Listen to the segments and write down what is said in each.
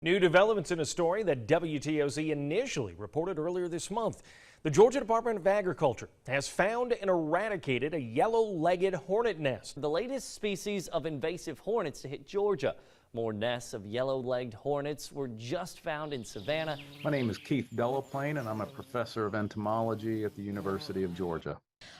New developments in a story that WTOC initially reported earlier this month. The Georgia Department of Agriculture has found and eradicated a yellow-legged hornet nest. The latest species of invasive hornets to hit Georgia. More nests of yellow-legged hornets were just found in Savannah. My name is Keith Delaplane, and I'm a professor of entomology at the University of Georgia.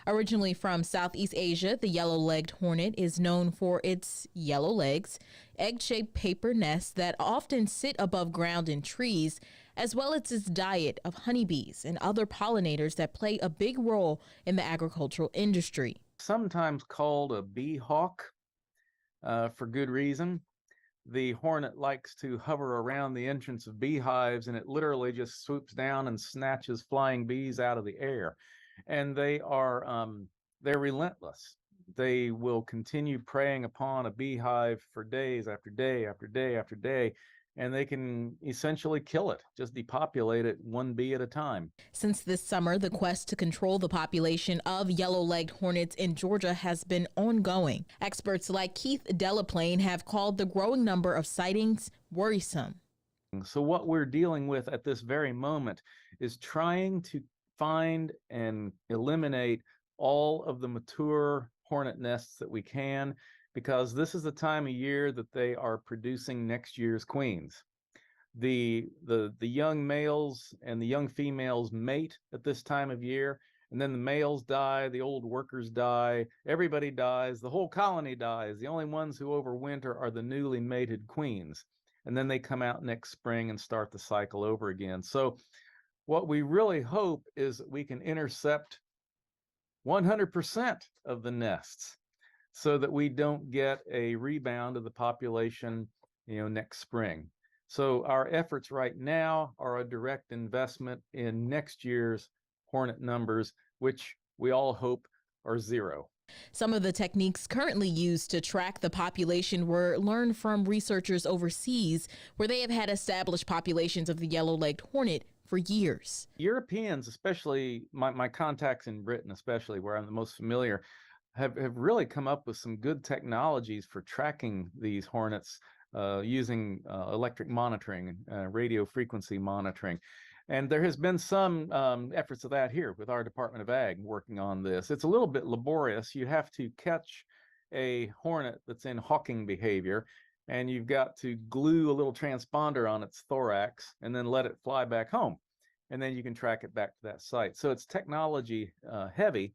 Originally from Southeast Asia, the yellow-legged hornet is known for its yellow legs, egg-shaped paper nests that often sit above ground in trees, as well as its diet of honeybees and other pollinators that play a big role in the agricultural industry. Sometimes called a bee hawk for good reason. The hornet likes to hover around the entrance of beehives, and it literally just swoops down and snatches flying bees out of the air. And they're relentless. They will continue preying upon a beehive for days after day after day after day, and they can essentially kill it, just depopulate it one bee at a time. Since this summer, the quest to control the population of yellow-legged hornets in Georgia has been ongoing. Experts like Keith Delaplane have called the growing number of sightings worrisome. So what we're dealing with at this very moment is trying to find and eliminate all of the mature hornet nests that we can, because this is the time of year that they are producing next year's queens. The young males and the young females mate at this time of year, and then the males die, the old workers die, everybody dies, the whole colony dies. The only ones who overwinter are the newly mated queens, and then they come out next spring and start the cycle over again. So what we really hope is that we can intercept 100% of the nests so that we don't get a rebound of the population, next spring. So our efforts right now are a direct investment in next year's hornet numbers, which we all hope are zero. Some of the techniques currently used to track the population were learned from researchers overseas, where they have had established populations of the yellow-legged hornet for years. Europeans, especially my contacts in Britain, especially where I'm the most familiar, have really come up with some good technologies for tracking these hornets using electric monitoring, radio frequency monitoring. And there has been some efforts of that here with our Department of Ag working on this. It's a little bit laborious. You have to catch a hornet that's in hawking behavior, and you've got to glue a little transponder on its thorax and then let it fly back home. And then you can track it back to that site. So it's technology heavy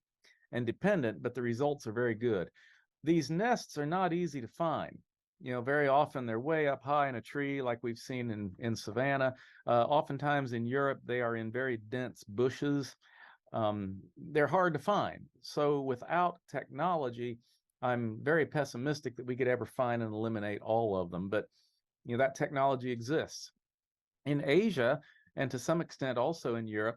and dependent, but the results are very good. These nests are not easy to find. Very often they're way up high in a tree, like we've seen in Savannah. Oftentimes in Europe, they are in very dense bushes. They're hard to find. So without technology, I'm very pessimistic that we could ever find and eliminate all of them. But that technology exists. In Asia, and to some extent also in Europe,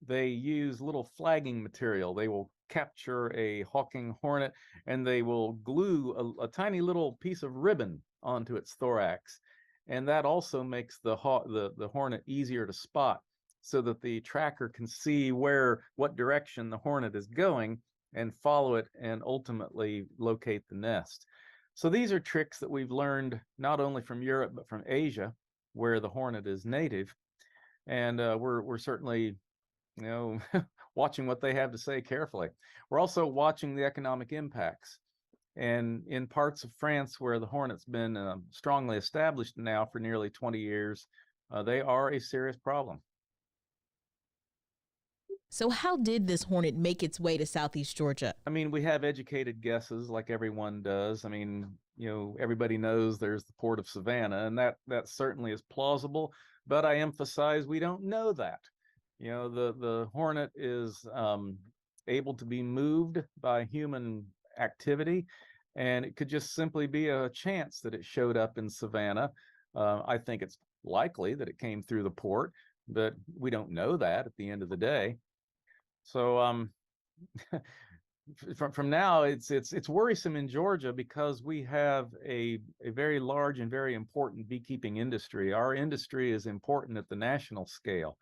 they use little flagging material. They will capture a hawking hornet and they will glue a tiny little piece of ribbon onto its thorax. And that also makes the hornet easier to spot, so that the tracker can see what direction the hornet is going and follow it and ultimately locate the nest. So these are tricks that we've learned not only from Europe, but from Asia, where the hornet is native. And we're certainly, watching what they have to say carefully. We're also watching the economic impacts. And in parts of France where the hornet's been strongly established now for nearly 20 years, they are a serious problem. So how did this hornet make its way to Southeast Georgia? We have educated guesses like everyone does. Everybody knows there's the port of Savannah, and that certainly is plausible, but I emphasize we don't know that. The hornet is able to be moved by human activity, and it could just simply be a chance that it showed up in Savannah. I think it's likely that it came through the port, but we don't know that at the end of the day. So from now, it's worrisome in Georgia because we have a very large and very important beekeeping industry. Our industry is important at the national scale,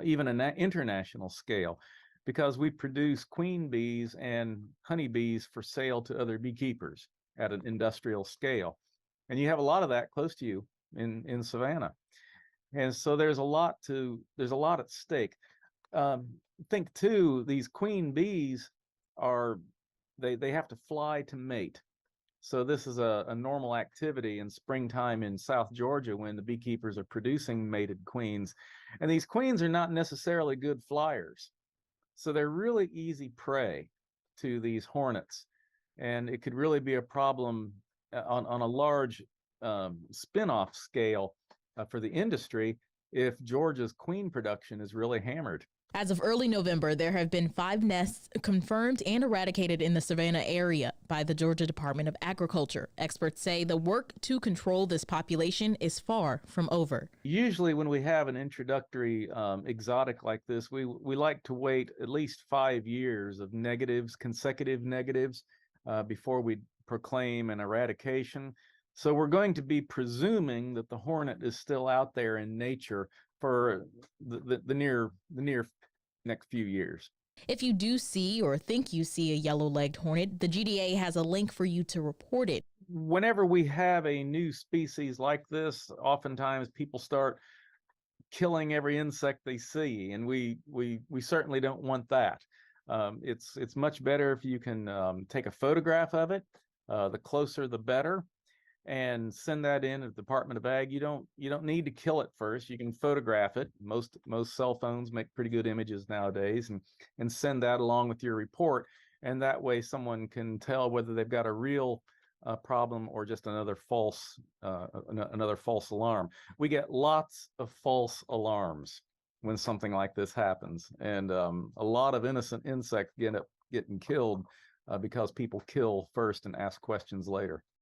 even an international scale, because we produce queen bees and honeybees for sale to other beekeepers at an industrial scale. And you have a lot of that close to you in Savannah. And so there's a lot at stake. Think too, these queen bees are they have to fly to mate. So this is a normal activity in springtime in South Georgia when the beekeepers are producing mated queens. And these queens are not necessarily good flyers. So they're really easy prey to these hornets. And it could really be a problem on a large spin-off scale for the industry if Georgia's queen production is really hammered. As of early November, there have been 5 nests confirmed and eradicated in the Savannah area by the Georgia Department of Agriculture. Experts say the work to control this population is far from over. Usually when we have an introductory exotic like this, we like to wait at least 5 years of negatives, consecutive negatives, before we proclaim an eradication. So we're going to be presuming that the hornet is still out there in nature for the near next few years. If you do see or think you see a yellow-legged hornet, the GDA has a link for you to report it. Whenever we have a new species like this, oftentimes people start killing every insect they see, and we certainly don't want that. It's much better if you can take a photograph of it. The closer, the better. And send that in at the Department of Ag. You don't need to kill it first. You can photograph it. Most cell phones make pretty good images nowadays, and send that along with your report. And that way, someone can tell whether they've got a real problem or just another false alarm. We get lots of false alarms when something like this happens, and a lot of innocent insects end up getting killed because people kill first and ask questions later.